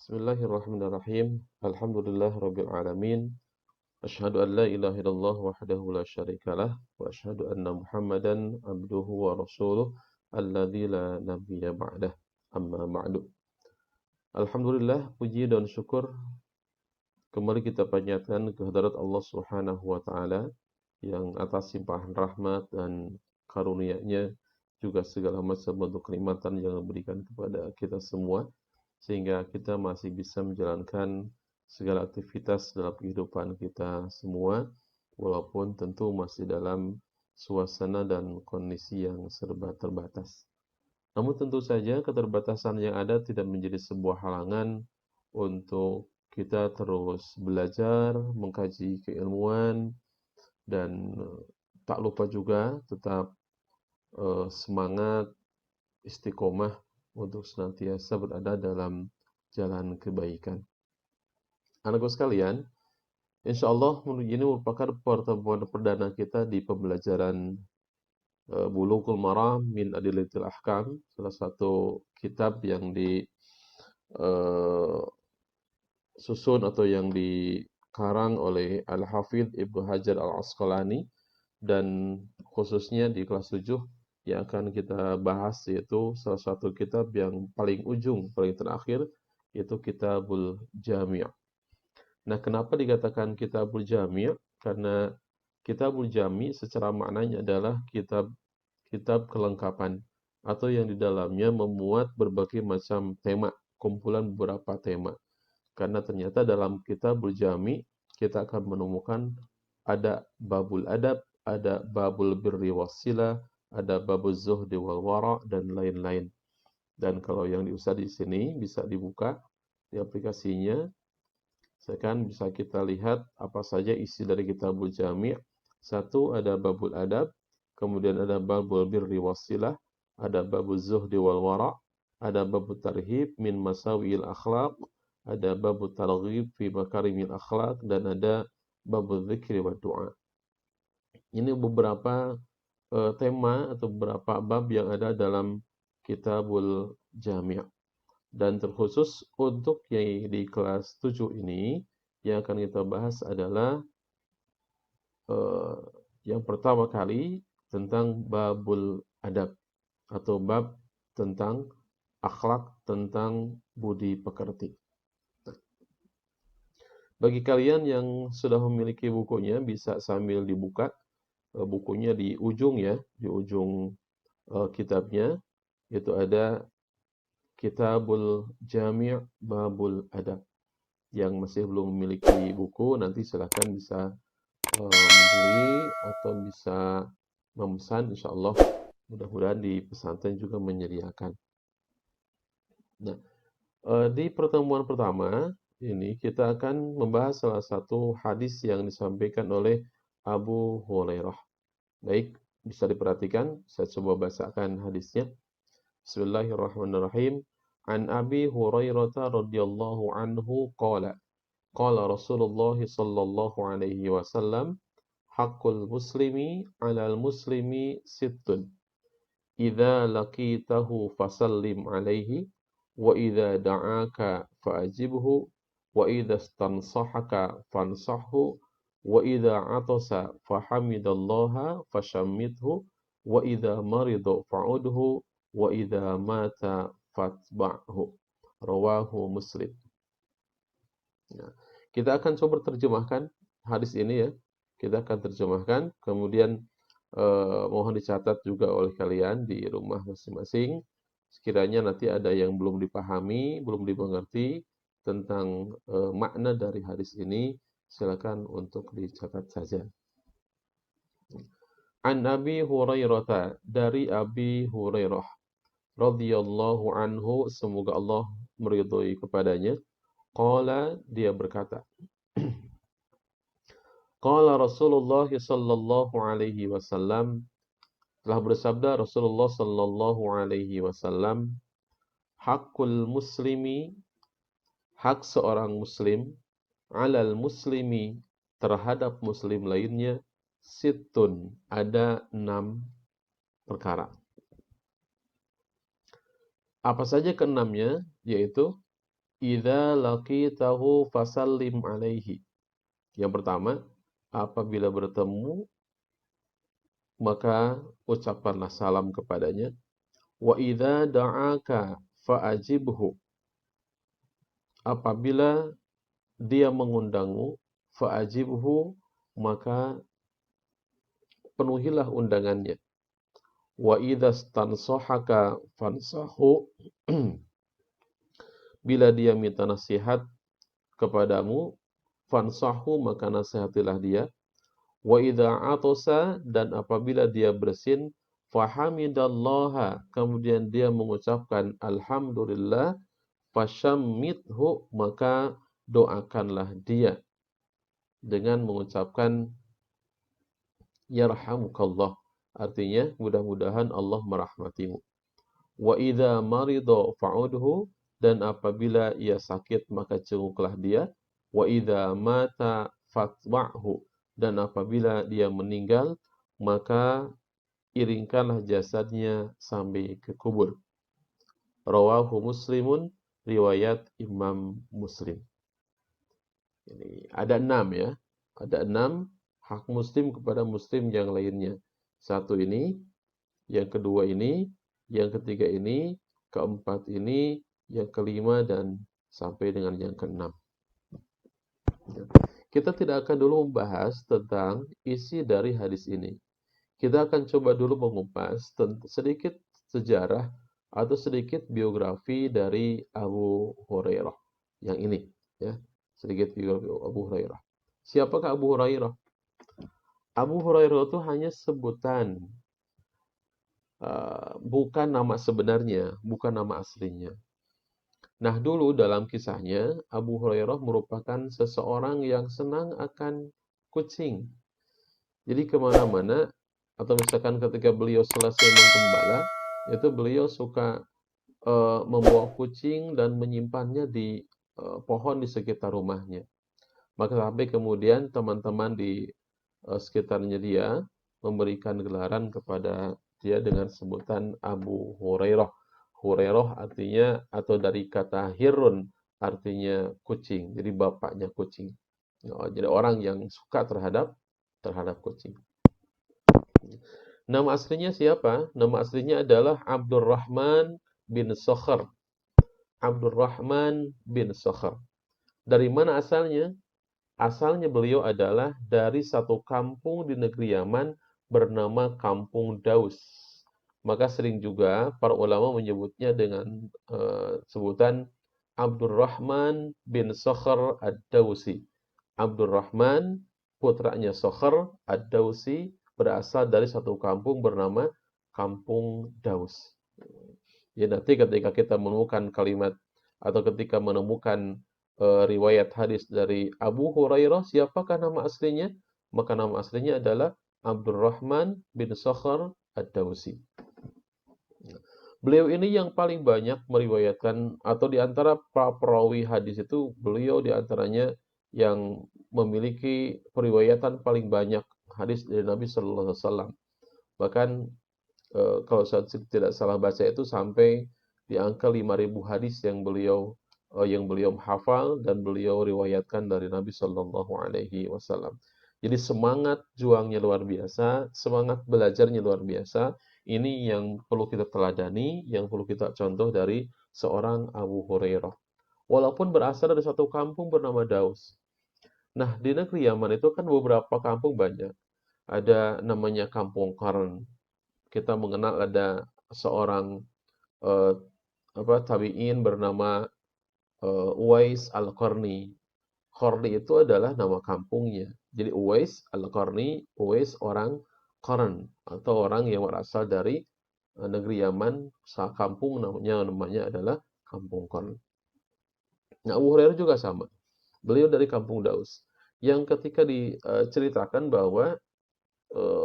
Bismillahirrahmanirrahim. Alhamdulillahirabbil alamin. Asyhadu an la ilaha illallah wahdahu la syarikalah wa asyhadu anna Muhammadan abduhu wa rasuluh alladzi la nabiyya ba'dah. Amma ba'du. Alhamdulillah, puji dan syukur kembali kita panjatkan kehadirat Allah Subhanahu wa taala yang atas limpahan rahmat dan karunia-Nya juga segala macam bentuk kenikmatan yang diberikan kepada kita semua sehingga kita masih bisa menjalankan segala aktivitas dalam kehidupan kita semua walaupun tentu masih dalam suasana dan kondisi yang serba terbatas. Namun tentu saja keterbatasan yang ada tidak menjadi sebuah halangan untuk kita terus belajar, mengkaji keilmuan, dan tak lupa juga tetap semangat, istiqomah untuk senantiasa berada dalam jalan kebaikan. Anakku sekalian, insya Allah ini merupakan pertemuan perdana kita di pembelajaran Bulughul Maram min Adillatil Ahkam, salah satu kitab yang disusun atau yang dikarang oleh Al-Hafidh Ibnu Hajar Al-Asqalani, dan khususnya di kelas 7 yang akan kita bahas yaitu salah satu kitab yang paling ujung, paling terakhir, yaitu Kitabul Jami'. Nah, kenapa dikatakan Kitabul Jami'? Karena Kitabul Jami' secara maknanya adalah kitab kelengkapan atau yang di dalamnya memuat berbagai macam tema, kumpulan beberapa tema. Karena ternyata dalam Kitabul Jami' kita akan menemukan ada babul adab, ada babul birri wassilah, ada babul zuhdi wal wara' dan lain-lain. Dan kalau yang diusah di sini bisa dibuka di aplikasinya. Sekarang bisa kita lihat apa saja isi dari Kitabul Jami'. Satu, ada babul adab, kemudian ada babul birri wassilah, ada babul zuhdi wal wara', ada babul tarhib min masawi'il akhlaq, ada babul targhib fi makarimil akhlaq, dan ada babul dzikri wa du'a. Ini beberapa tema atau beberapa bab yang ada dalam Kitabul Jami'. Dan terkhusus untuk yang di kelas 7 ini, yang akan kita bahas adalah yang pertama kali tentang babul adab, atau bab tentang akhlak, tentang budi pekerti. Bagi kalian yang sudah memiliki bukunya, bisa sambil dibuka bukunya di ujung ya, di ujung kitabnya, itu ada Kitabul Jami' Babul Adab. Yang masih belum memiliki buku, nanti silahkan bisa membeli atau bisa memesan, insya Allah mudah-mudahan di pesantren juga menyediakan. Nah, di pertemuan pertama ini kita akan membahas salah satu hadis yang disampaikan oleh Abu Hurairah. Baik, bisa diperhatikan, saya coba bacakan hadisnya. Bismillahirrahmanirrahim. An Abi Hurairah radhiyallahu anhu qala qala Rasulullah sallallahu alaihi wasallam haqqul muslimi 'alal muslimi sittun idza laqitahu fasallim alaihi wa idza da'aka fa'ajibhu wa idza istansahaka fansahhu wa idza 'atasa fahamidallaha fashammithu wa idza marida fa'udhu wa idza mata fatba'hu. Rawahu Muslim. Nah, kita akan coba terjemahkan hadis ini ya. Kita akan terjemahkan, kemudian mohon dicatat juga oleh kalian di rumah masing-masing. Sekiranya nanti ada yang belum dipahami, belum dimengerti tentang makna dari hadis ini, silakan untuk dicatat saja. An Abi Hurairah, dari Abi Hurairah radhiyallahu anhu, semoga Allah meridhoi kepadanya. Qala, dia berkata, Qala Rasulullah sallallahu alaihi wasallam, telah bersabda Rasulullah sallallahu alaihi wasallam, hakul muslimi, hak seorang muslim, alal muslimi, terhadap muslim lainnya, situn, ada 6 perkara. Apa saja keenamnya? Yaitu idza laqitahu fasallim alaihi. Yang pertama, apabila bertemu maka ucapkanlah salam kepadanya. Wa idza da'aka fa'ajibhu. Apabila dia mengundangmu, fa'ajibhu, maka penuhilah undangannya. Wa idza stansahaka fansahu. Bila dia minta nasihat kepadamu, fansahu, maka nasihatilah dia. Wa idza atasa, dan apabila dia bersin, fahamidallaha, kemudian dia mengucapkan alhamdulillah, fashammithu, maka doakanlah dia dengan mengucapkan yarhamukallah, artinya mudah-mudahan Allah merahmatimu. Wa idza marida fa'udhu, dan apabila ia sakit maka jenguklah dia. Wa idza mata fatba'hu, dan apabila dia meninggal maka iringkanlah jasadnya sampai ke kubur. Rawahu Muslimun, riwayat Imam Muslim. Ini ada 6 ya. Ada 6 hak muslim kepada muslim yang lainnya. Satu ini, yang kedua ini, yang ketiga ini, keempat ini, yang kelima, dan sampai dengan yang keenam. Kita tidak akan dulu membahas tentang isi dari hadis ini. Kita akan coba dulu mengupas sedikit sejarah atau sedikit biografi dari Abu Hurairah yang ini, ya. Sedikit biografi Abu Hurairah. Siapakah Abu Hurairah? Abu Hurairah itu hanya sebutan, bukan nama sebenarnya, bukan nama aslinya. Nah, dulu dalam kisahnya, Abu Hurairah merupakan seseorang yang senang akan kucing. Jadi kemana-mana, atau misalkan ketika beliau selesai menggembala, itu beliau suka membawa kucing dan menyimpannya di pohon di sekitar rumahnya. Maka sampai kemudian teman-teman di sekitarnya dia memberikan gelaran kepada dia dengan sebutan Abu Hurairah. Hurairah artinya, atau dari kata hirun, artinya kucing. Jadi bapaknya kucing. Jadi orang yang suka terhadap kucing. Nama aslinya siapa? Nama aslinya adalah Abdurrahman bin Sakhr. Abdurrahman bin Sakhr. Dari mana asalnya? Asalnya beliau adalah dari satu kampung di negeri Yaman bernama Kampung Daus. Maka sering juga para ulama menyebutnya dengan sebutan Abdurrahman bin Sakhr ad-Dausi. Abdurrahman, putranya Sakhr ad-Dausi, berasal dari satu kampung bernama Kampung Daus. Ya, nanti ketika kita menemukan kalimat atau ketika menemukan riwayat hadis dari Abu Hurairah, siapakah nama aslinya? Maka nama aslinya adalah Abdurrahman bin Sakhr ad-Dausi. Beliau ini yang paling banyak meriwayatkan, atau di antara para perawi hadis itu, beliau di antaranya yang memiliki periwayatan paling banyak hadis dari Nabi Sallallahu Alaihi Wasallam. Bahkan kalau saya tidak salah baca itu sampai di angka 5.000 hadis yang beliau hafal dan beliau riwayatkan dari Nabi Sallallahu Alaihi Wasallam. Jadi semangat juangnya luar biasa, semangat belajarnya luar biasa. Ini yang perlu kita teladani, yang perlu kita contoh dari seorang Abu Hurairah. Walaupun berasal dari satu kampung bernama Daus. Nah, di negeri Yaman itu kan beberapa kampung banyak. Ada namanya Kampung Qarn. Kita mengenal ada seorang tabi'in bernama Uwais Al-Qarni. Qarni itu adalah nama kampungnya. Jadi Uwais Al-Qarni, Uwais orang Qarn, atau orang yang berasal dari negeri Yaman, kampung namanya adalah Kampung Qarn. Nah, Abu Hurairah juga sama. Beliau dari Kampung Daus. Yang ketika diceritakan bahwa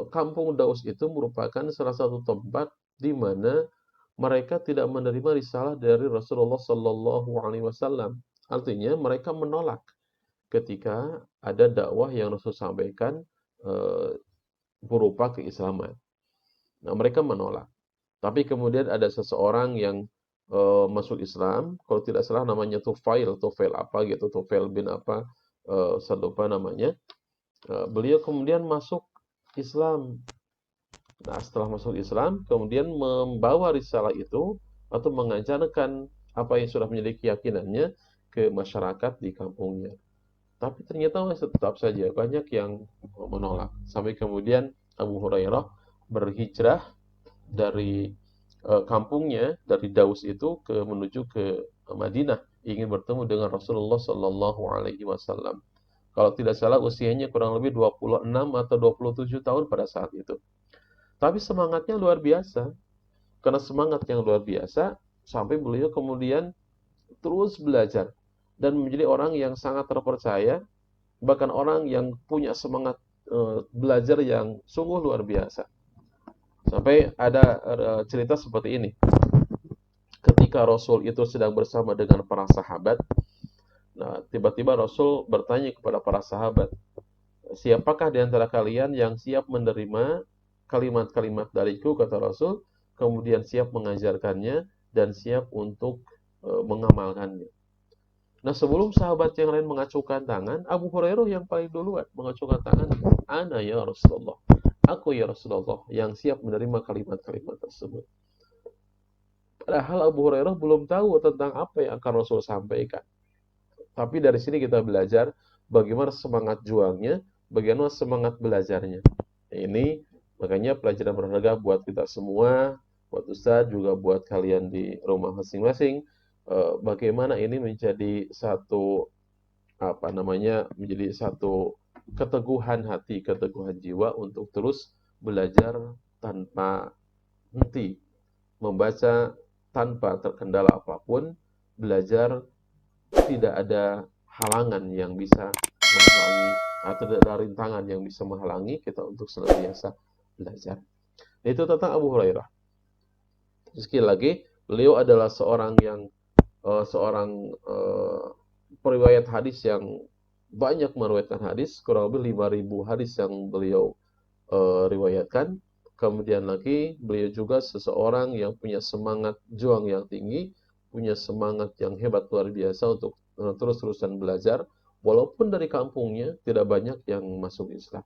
Kampung Daus itu merupakan salah satu tempat di mana mereka tidak menerima risalah dari Rasulullah Sallallahu Alaihi Wasallam. Artinya mereka menolak ketika ada dakwah yang Rasul sampaikan berupa keislaman. Nah, mereka menolak. Tapi kemudian ada seseorang yang masuk Islam. Kalau tidak salah namanya Tufail apa gitu, Tufail bin apa, saya lupa namanya. Beliau kemudian masuk Islam. Nah, setelah masuk Islam, kemudian membawa risalah itu atau mengajarkan apa yang sudah menjadi keyakinannya ke masyarakat di kampungnya. Tapi ternyata masih tetap saja banyak yang menolak. Sampai kemudian Abu Hurairah berhijrah dari kampungnya, dari Daus itu menuju ke Madinah, ingin bertemu dengan Rasulullah Sallallahu Alaihi Wasallam. Kalau tidak salah usianya kurang lebih 26 atau 27 tahun pada saat itu. Tapi semangatnya luar biasa. Karena semangat yang luar biasa, sampai beliau kemudian terus belajar dan menjadi orang yang sangat terpercaya, bahkan orang yang punya semangat belajar yang sungguh luar biasa. Sampai ada cerita seperti ini. Ketika Rasul itu sedang bersama dengan para sahabat, nah tiba-tiba Rasul bertanya kepada para sahabat, siapakah di antara kalian yang siap menerima kalimat-kalimat dariku, kata Rasul, kemudian siap mengajarkannya dan siap untuk mengamalkannya. Nah, sebelum sahabat yang lain mengacungkan tangan, Abu Hurairah yang paling duluan mengacungkan tangan. Ana ya Rasulullah. Aku ya Rasulullah yang siap menerima kalimat-kalimat tersebut. Padahal Abu Hurairah belum tahu tentang apa yang akan Rasul sampaikan. Tapi dari sini kita belajar bagaimana semangat juangnya, bagaimana semangat belajarnya. Ini makanya pelajaran berharga buat kita semua, buat Ustadz, juga buat kalian di rumah masing-masing. Bagaimana ini menjadi satu apa namanya, menjadi satu keteguhan hati, keteguhan jiwa untuk terus belajar tanpa henti, membaca tanpa terkendala apapun, belajar tidak ada halangan yang bisa menghalangi atau tidak ada rintangan yang bisa menghalangi kita untuk senantiasa belajar. Itu tentang Abu Hurairah. Sekali lagi, beliau adalah seorang periwayat hadis yang banyak meriwayatkan hadis, kurang lebih 5.000 hadis yang beliau riwayatkan. Kemudian lagi, beliau juga seseorang yang punya semangat juang yang tinggi, punya semangat yang hebat luar biasa untuk terus-terusan belajar, walaupun dari kampungnya tidak banyak yang masuk Islam.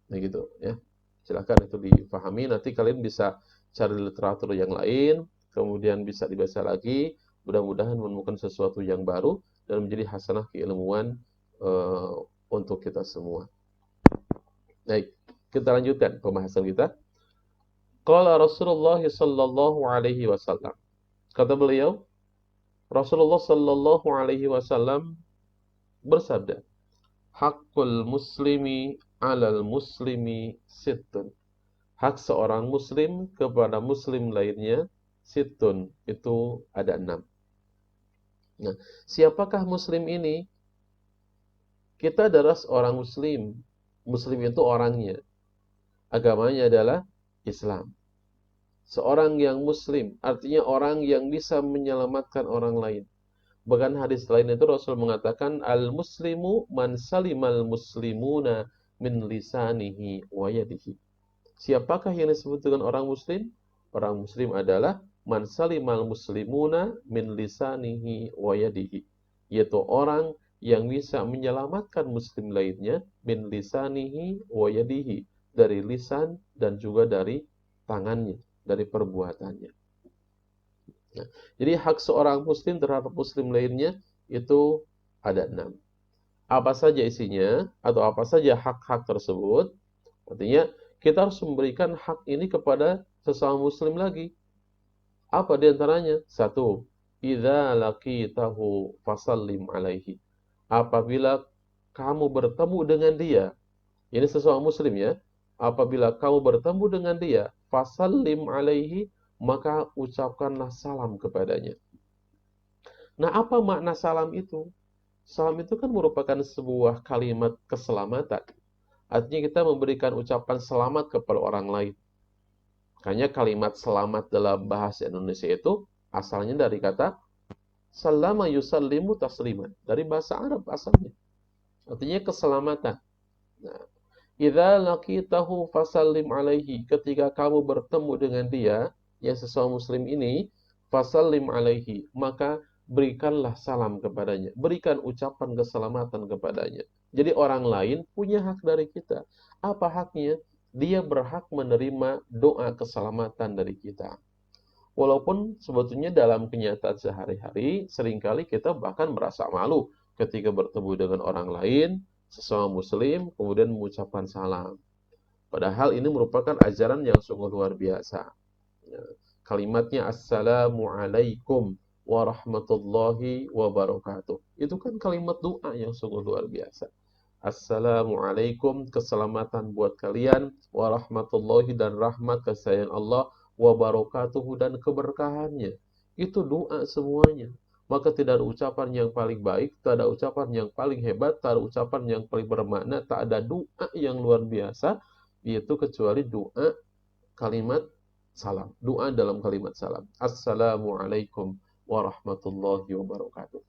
Nah gitu ya. Silakan itu dipahami. Nanti kalian bisa cari literatur yang lain, kemudian bisa dibaca lagi. Mudah-mudahan menemukan sesuatu yang baru dan menjadi hasanah keilmuan untuk kita semua. Baik, kita lanjutkan pembahasan kita. Qala Rasulullah sallallahu alaihi wasallam. Kata beliau, Rasulullah sallallahu alaihi wasallam bersabda, "Haqqul muslimi 'alal muslimi sittun." Hak seorang muslim kepada muslim lainnya sittun, itu ada 6. Nah, siapakah muslim ini? Kita adalah seorang muslim. Muslim itu orangnya. Agamanya adalah Islam. Seorang yang muslim, artinya orang yang bisa menyelamatkan orang lain. Bahkan hadis lain itu Rasul mengatakan, Al-muslimu man salimal muslimuna min lisanihi wa yadihi. Siapakah yang disebut dengan orang muslim? Orang muslim adalah man salimal muslimuna min lisanihi wa yadihi. Yaitu orang yang bisa menyelamatkan muslim lainnya min lisanihi wa yadihi. Dari lisan dan juga dari tangannya, dari perbuatannya. Nah, jadi hak seorang muslim terhadap muslim lainnya itu ada 6. Apa saja isinya atau apa saja hak-hak tersebut? Artinya kita harus memberikan hak ini kepada sesama muslim lagi. Apa diantaranya? 1. Idza laqitahu fasallim alaihi. Apabila kamu bertemu dengan dia, ini sesama muslim ya. Apabila kamu bertemu dengan dia, fasallim alaihi, maka ucapkanlah salam kepadanya. Nah, apa makna salam itu? Salam itu kan merupakan sebuah kalimat keselamatan. Artinya kita memberikan ucapan selamat kepada orang lain. Makanya kalimat selamat dalam bahasa Indonesia itu asalnya dari kata salama yusallimu tasliman. Dari bahasa Arab asalnya. Artinya keselamatan. Nah, idza laqitahu fasallim alaihi. Ketika kamu bertemu dengan dia, ya sesama muslim ini, fasallim alaihi, maka berikanlah salam kepadanya, berikan ucapan keselamatan kepadanya. Jadi orang lain punya hak dari kita. Apa haknya? Dia berhak menerima doa keselamatan dari kita. Walaupun sebetulnya dalam kenyataan sehari-hari, seringkali kita bahkan merasa malu ketika bertemu dengan orang lain, sesama muslim, kemudian mengucapkan salam. Padahal ini merupakan ajaran yang sungguh luar biasa. Ya. Kalimatnya Assalamualaikum warahmatullahi wabarakatuh. Itu kan kalimat doa yang sungguh luar biasa. Assalamualaikum, keselamatan buat kalian, warahmatullahi dan rahmat kasih Allah, wabarakatuhu dan keberkahannya. Itu doa semuanya. Maka tidak ada ucapan yang paling baik, tak ada ucapan yang paling hebat, tak ada ucapan yang paling bermakna, tak ada doa yang luar biasa, yaitu kecuali doa kalimat salam. Doa dalam kalimat salam. Assalamualaikum warahmatullahi wabarakatuh.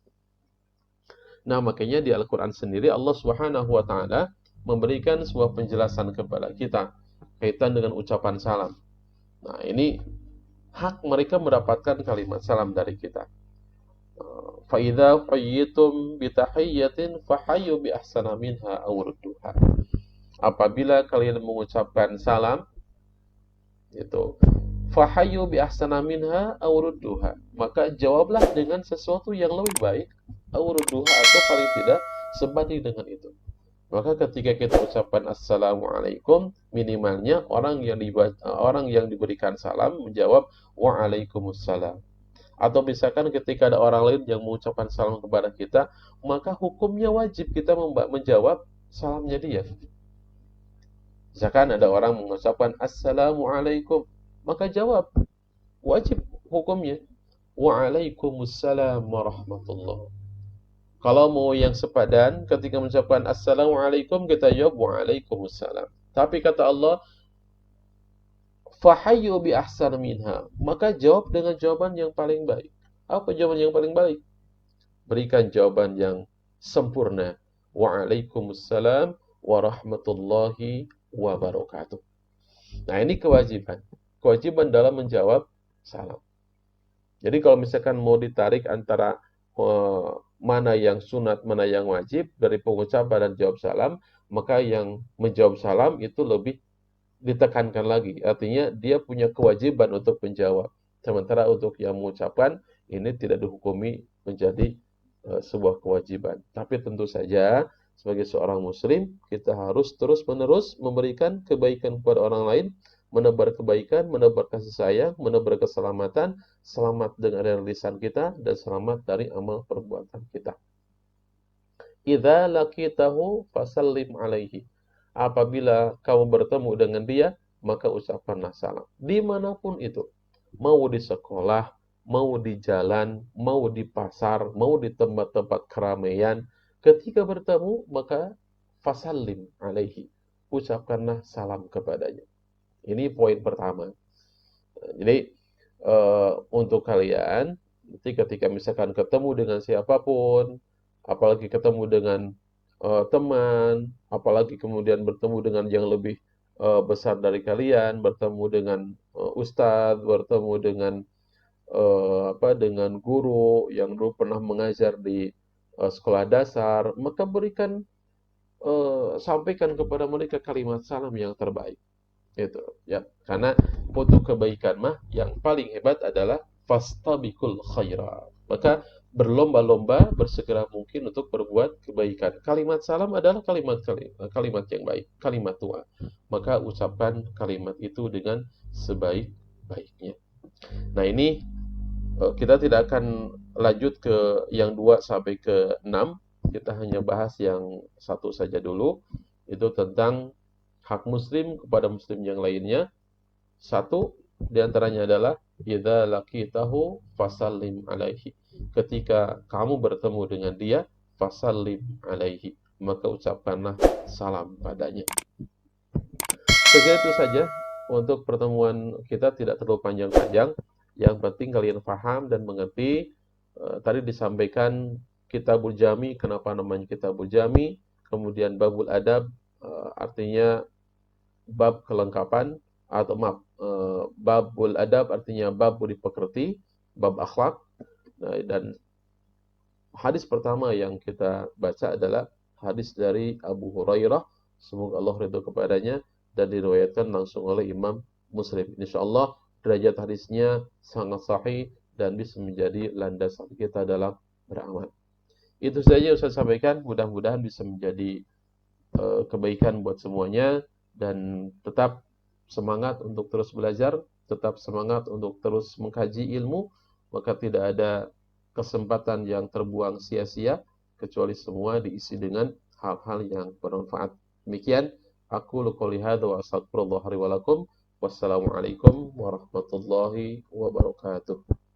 Nah, makanya di Al-Quran sendiri Allah Subhanahu wa Ta'ala memberikan sebuah penjelasan kepada kita kaitan dengan ucapan salam. Nah, ini hak mereka mendapatkan kalimat salam dari kita. Fa'idha qayyitum bitahiyyatin fahayyu bi ahsana minha aw rudduha. Apabila kalian mengucapkan salam, itu fahayyu bi ahsana minha aw rudduha, maka jawablah dengan sesuatu yang lebih baik, aw rudduha, atau paling tidak sebanding dengan itu. Maka ketika kita ucapkan assalamualaikum, minimalnya orang yang diberikan salam menjawab waalaikumsalam. Atau misalkan ketika ada orang lain yang mengucapkan salam kepada kita, maka hukumnya wajib kita menjawab salamnya dia. Misalkan ada orang mengucapkan assalamualaikum, maka jawab, wajib hukumnya waalaikumsalam warahmatullah. Kalau mau yang sepadan, ketika mengucapkan assalamualaikum, kita jawab waalaikumsalam. Tapi kata Allah, fahayyu bi ahsan minha, maka jawab dengan jawaban yang paling baik. Apa jawaban yang paling baik? Berikan jawaban yang sempurna. Waalaikumsalam warahmatullahi wabarakatuh. Nah, ini kewajiban. Kewajiban dalam menjawab salam. Jadi kalau misalkan mau ditarik antara mana yang sunat, mana yang wajib dari pengucapan dan jawab salam, maka yang menjawab salam itu lebih ditekankan lagi. Artinya dia punya kewajiban untuk menjawab. Sementara untuk yang mengucapkan, ini tidak dihukumi menjadi sebuah kewajiban. Tapi tentu saja sebagai seorang muslim, kita harus terus-menerus memberikan kebaikan kepada orang lain, menebar kebaikan, menebar kasih sayang, menebar keselamatan, selamat dengan lisan kita, dan selamat dari amal perbuatan kita. Idza laqitahu fasallim alaihi. Apabila kamu bertemu dengan dia, maka ucapkanlah salam. Dimanapun itu. Mau di sekolah, mau di jalan, mau di pasar, mau di tempat-tempat keramaian. Ketika bertemu, maka fasallim alaihi. Ucapkanlah salam kepadanya. Ini poin pertama. Jadi untuk kalian, nanti ketika misalkan ketemu dengan siapapun, apalagi ketemu dengan teman, apalagi kemudian bertemu dengan yang lebih besar dari kalian, bertemu dengan ustadz, bertemu dengan dengan guru yang dulu pernah mengajar di sekolah dasar, maka sampaikan kepada mereka kalimat salam yang terbaik. Itu ya, karena untuk kebaikan mah yang paling hebat adalah fastabiqul khairat. Maka berlomba-lomba bersegera mungkin untuk berbuat kebaikan. Kalimat salam adalah kalimat yang baik, kalimat tua. Maka ucapkan kalimat itu dengan sebaik-baiknya. Nah, ini kita tidak akan lanjut ke yang 2 sampai ke 6. Kita hanya bahas yang 1 saja dulu. Itu tentang hak muslim kepada muslim yang lainnya. 1 diantaranya adalah idza laqitahu fasallim alaihi. Ketika kamu bertemu dengan dia, fasallim alaihi, maka ucapkanlah salam padanya. Itu saja untuk pertemuan kita, tidak terlalu panjang-panjang. Yang penting kalian paham dan mengerti. Tadi disampaikan Kitabul Jami, kenapa namanya Kitabul Jami, kemudian Babul Adab, artinya bab kelengkapan, atau babul adab artinya bab dipekerti, bab akhlak. Nah, dan hadis pertama yang kita baca adalah hadis dari Abu Hurairah, semoga Allah ridho kepadanya, dan diriwayatkan langsung oleh Imam Muslim. Insyaallah derajat hadisnya sangat sahih dan bisa menjadi landasan kita dalam beramal. Itu saja yang saya sampaikan, mudah-mudahan bisa menjadi kebaikan buat semuanya, dan tetap semangat untuk terus belajar, tetap semangat untuk terus mengkaji ilmu, maka tidak ada kesempatan yang terbuang sia-sia, kecuali semua diisi dengan hal-hal yang bermanfaat. Demikian, aku qouli hadza wa astaghfirullah li wa lakum. Wassalamualaikum warahmatullahi wabarakatuh.